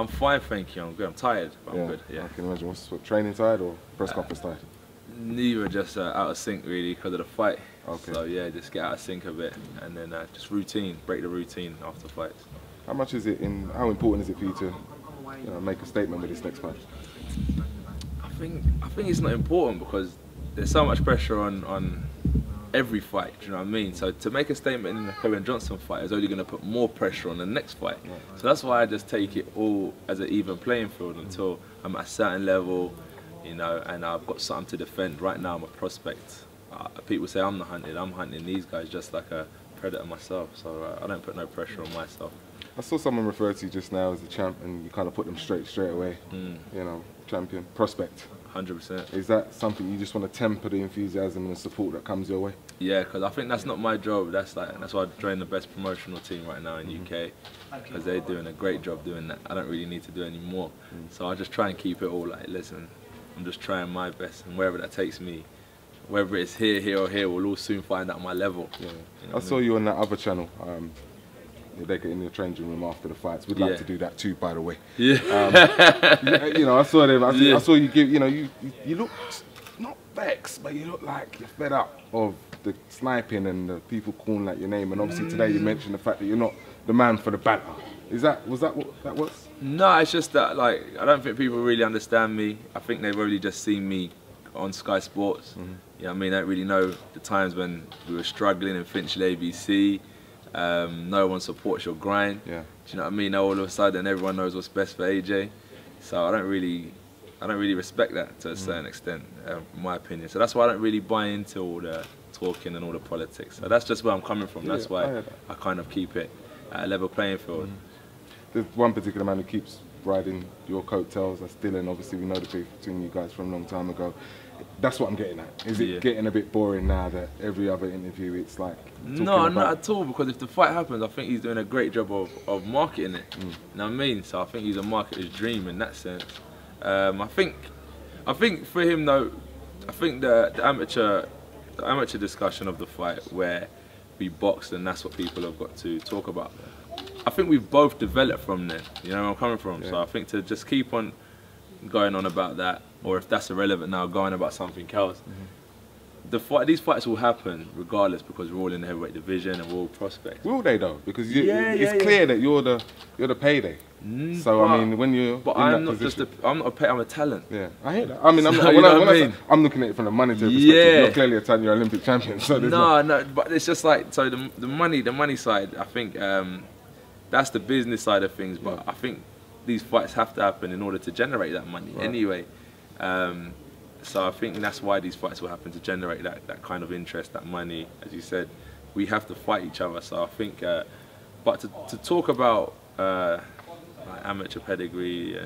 I'm fine, thank you. I'm good. I'm tired, but I'm good. Yeah. I can imagine. What training tired or press conference tired? Neither, just out of sync really because of the fight. Okay. So yeah, just get out of sync a bit, and then just routine, break the routine after fights. How much is it how important is it for you to, make a statement with this next fight? I think it's not important because there's so much pressure on every fight. Do you know what I mean? So to make a statement in the Dillian Johnson fight is only going to put more pressure on the next fight. Right. So that's why I just take it all as an even playing field until I'm at a certain level, and I've got something to defend. Right now I'm a prospect. People say I'm not hunted. I'm hunting these guys just like a predator myself. So I don't put no pressure on myself. I saw someone refer to you just now as a champ, and you kind of put them straight away. Champion, prospect. 100%. Is that something you just want to temper the enthusiasm and the support that comes your way? Yeah, because I think that's not my job. That's why I joined the best promotional team right now in UK, because they're doing a great job doing that. I don't really need to do any more. So I just try and keep it all like, listen, I'm just trying my best, and wherever that takes me, whether it's here or here, we'll all soon find out my level. Yeah. I saw you on that other channel. They get in the changing room after the fights. We'd like to do that too, by the way. Yeah. I saw them. I saw you give. You look not vexed, but you look like you're fed up of the sniping and the people calling out your name. And obviously today you mentioned the fact that you're not the man for the banter. Was that what that was? No, it's just that I don't think people really understand me. I think they've already just seen me on Sky Sports. You know what I mean? They don't really know the times when we were struggling in Finchley ABC. No one supports your grind. Yeah. Do you know what I mean? Now all of a sudden everyone knows what's best for AJ. So I don't really respect that to a certain extent, in my opinion. So that's why I don't really buy into all the talking and all the politics. So that's just where I'm coming from. That's why I kind of keep it at a level playing field. There's one particular man who keeps riding your coattails. That's Dillan. Obviously we know the beef between you guys from a long time ago. That's what I'm getting at. Is it getting a bit boring now that every other interview it's like No, not at all, because if the fight happens, I think he's doing a great job of marketing it. You know what I mean? So I think he's a marketer's dream in that sense. I think for him though, I think the amateur discussion of the fight where we boxed and that's what people have got to talk about. I think we've both developed from there. You know where I'm coming from? Yeah. So I think to just keep on going on about that, or if that's irrelevant now, going about something else. These fights will happen regardless because we're all in the heavyweight division and we're all prospects. Will they though? Because it's clear that you're the payday. So I mean, when you're I'm not a talent. Yeah, I hear that. I mean, I'm looking at it from a monetary perspective. You're clearly a talent. You're Olympic champion. So no, but it's just like the money side. I think that's the business side of things. But I think these fights have to happen in order to generate that money anyway. So I think that's why these fights will happen, to generate that kind of interest, that money. As you said, we have to fight each other. So I think, but to talk about amateur pedigree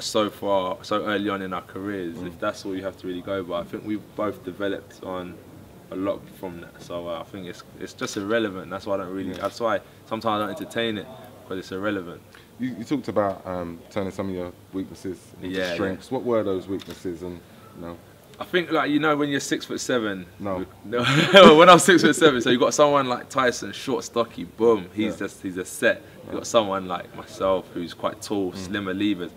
so early on in our careers, if that's all you have to really go by, I think we've both developed on a lot from that. So I think it's just irrelevant. That's why I don't really. That's why sometimes I don't entertain it, because it's irrelevant. You talked about turning some of your weaknesses into strengths. What were those weaknesses? And I think, like, when you're 6'7". No. When I'm 6'7", so you got someone like Tyson, short, stocky, boom. He's a set. You got someone like myself who's quite tall, slimmer levers.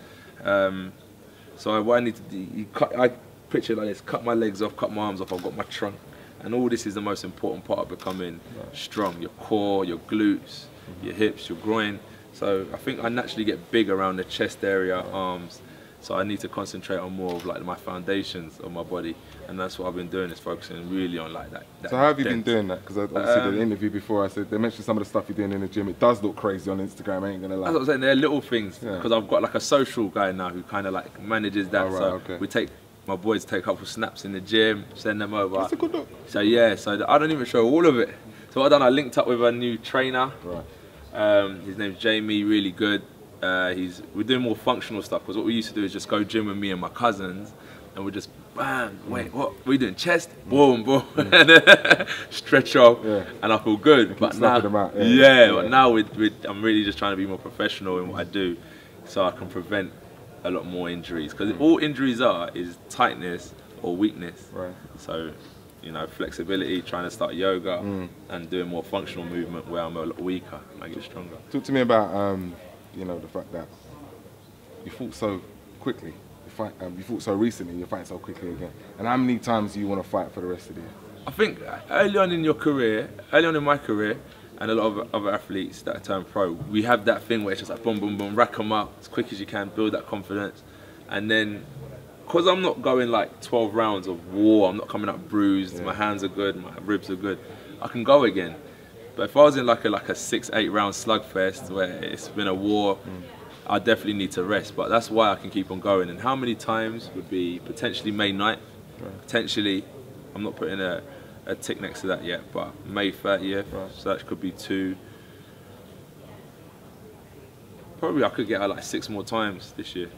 So what I need to do, I picture it like this: cut my legs off, cut my arms off. I've got my trunk, and all this is the most important part of becoming strong. Your core, your glutes, your hips, your groin. So I think I naturally get big around the chest area, arms. So I need to concentrate on more of like my foundations of my body, and that's what I've been doing, is focusing really on like that. So how have you been doing that? Because obviously the interview before, I said they mentioned some of the stuff you're doing in the gym. It does look crazy on Instagram. I ain't gonna lie. That's what I'm saying. They're little things, because I've got like a social guy now who kind of like manages that. My boys take a couple snaps in the gym, send them over. That's a good look. So so I don't even show all of it. So what I've done, I linked up with a new trainer. His name's Jamie, really good. We're doing more functional stuff, because what we used to do is just go gym with me and my cousins, and we're just bam, wait, what? We doing chest, boom, boom, and then stretch off, and I feel good. But now, but now I'm really just trying to be more professional in what I do, so I can prevent a lot more injuries. Because all injuries is tightness or weakness. So, flexibility, trying to start yoga and doing more functional movement where I'm a lot weaker and I get stronger. Talk to me about you know, the fact that you fought so quickly, you fought so recently, you're fighting so quickly again. And how many times do you want to fight for the rest of the year? I think early on in your career, early on in my career, and a lot of other athletes that turn pro, we have that thing where it's just like boom, boom, boom, rack them up as quick as you can, build that confidence. And then, because I'm not going like 12 rounds of war, I'm not coming up bruised, my hands are good, my ribs are good, I can go again. But if I was in like a 6-8 round slugfest where it's been a war, I definitely need to rest. But that's why I can keep on going. And how many times would be potentially May 9th, potentially, I'm not putting a tick next to that yet, but May 30th, so that could be 2. Probably I could get out like 6 more times this year.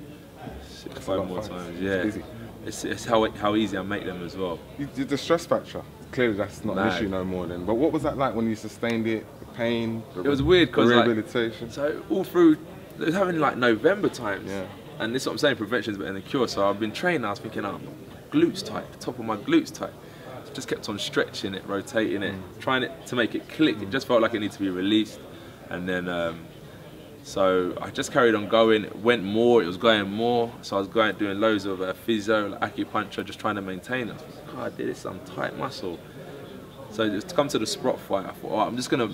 5 more times, yeah. It's how easy I make them as well. The stress factor, clearly that's not an issue no more then. But what was that like when you sustained it, the pain, it was weird because rehabilitation? Like, so all through, it was having like November times. And this is what I'm saying, prevention's better than cure. So I've been training, I was thinking, oh, glutes tight, the top of my glutes tight. Just kept on stretching it, rotating it, trying it to make it click. It just felt like it needed to be released. And then, so I just carried on going, it went more, it was going more. So I was doing loads of physio, like acupuncture, just trying to maintain it. I was like, God, this is some tight muscle. So just to come to the Sprott fight, I thought, oh, I'm just gonna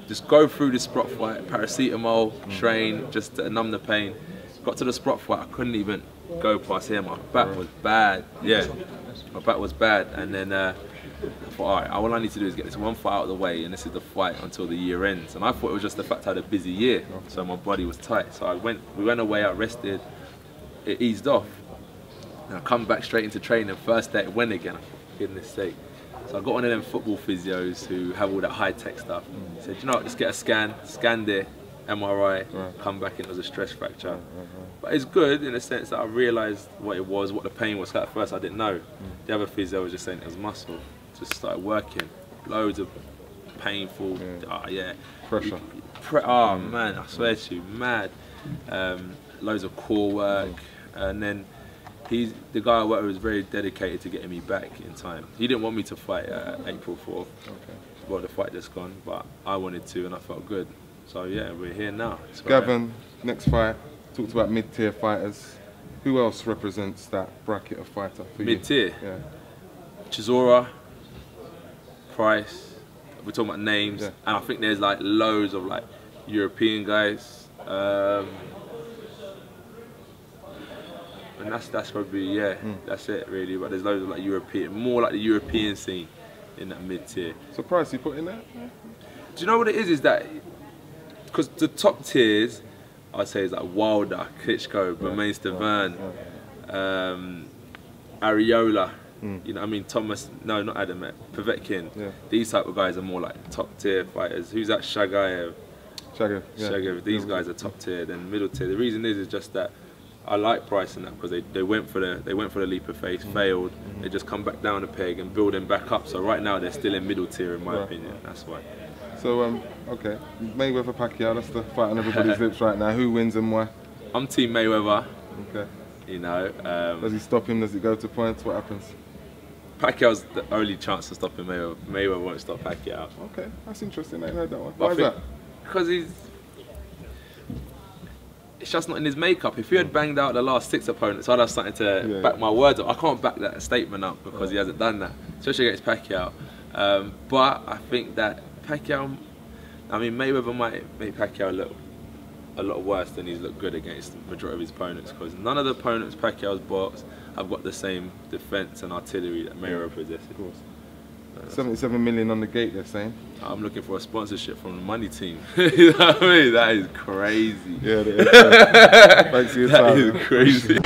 just go through the Sprott fight, paracetamol, train, just to numb the pain. Got to the Sprott fight, I couldn't even go past here, my back was bad, my back was bad. And then I thought, all right, all I need to do is get this one fight out of the way, and this is the fight until the year ends. And I thought it was just the fact I had a busy year, so my body was tight. So we went away, I rested, it eased off. And I come back straight into training, first day it went again. I thought, for goodness sake. So I got one of them football physios who have all that high-tech stuff. He said, you know what, just get a scan, scanned it, MRI, come back and it was a stress fracture. But it's good in the sense that I realised what it was, what the pain was. At first I didn't know. The other physio was just saying it was muscle. Just started working. Loads of painful, pressure. Oh man, I swear to you, mad. Loads of core work. And then the guy I worked with was very dedicated to getting me back in time. He didn't want me to fight April 4th. Well, the fight just gone, but I wanted to and I felt good. So yeah, we're here now. Gavin, next fight, talked about mid-tier fighters. Who else represents that bracket of fighter for you? Mid-tier? Yeah. Chisora, Price, we're talking about names, and I think there's like loads of like European guys. And that's probably, that's it really, but there's loads of like more like the European scene in that mid-tier. So Price, you put in that? Do you know what it is that, because the top tiers, I'd say is like Wilder, Klitschko, Bermain Stavern, Ariola, you know what I mean, Thomas, no not Adam, Povetkin. These type of guys are more like top tier fighters. Who's that? Shagayev. Shagayev, these guys are top tier, then middle tier. The reason is just that I like Price in that because they went for the leap of faith, failed. They just come back down a peg and build them back up. So right now they're still in middle tier in my opinion. That's why. So okay, Mayweather Pacquiao. That's the fight on everybody's lips right now. Who wins and why? I'm Team Mayweather. Okay. You know. Does he stop him? Does it go to points? What happens? Pacquiao's the only chance to stop him. Mayweather won't stop Pacquiao. Okay, that's interesting. I ain't heard that one. Why is that? Because it's just not in his makeup. If he had banged out the last 6 opponents, I'd have started to back my words up. I can't back that statement up because he hasn't done that, especially against Pacquiao. But I think that Pacquiao, I mean, Mayweather might make Pacquiao look a lot worse than he's looked good against the majority of his opponents, because none of the opponents Pacquiao's boxed have got the same defence and artillery that Mayweather possesses. Of course. 77 million on the gate, they're saying. I'm looking for a sponsorship from the money team. You know what I mean? That is crazy. Yeah, that is. Thanks for your time. That is crazy.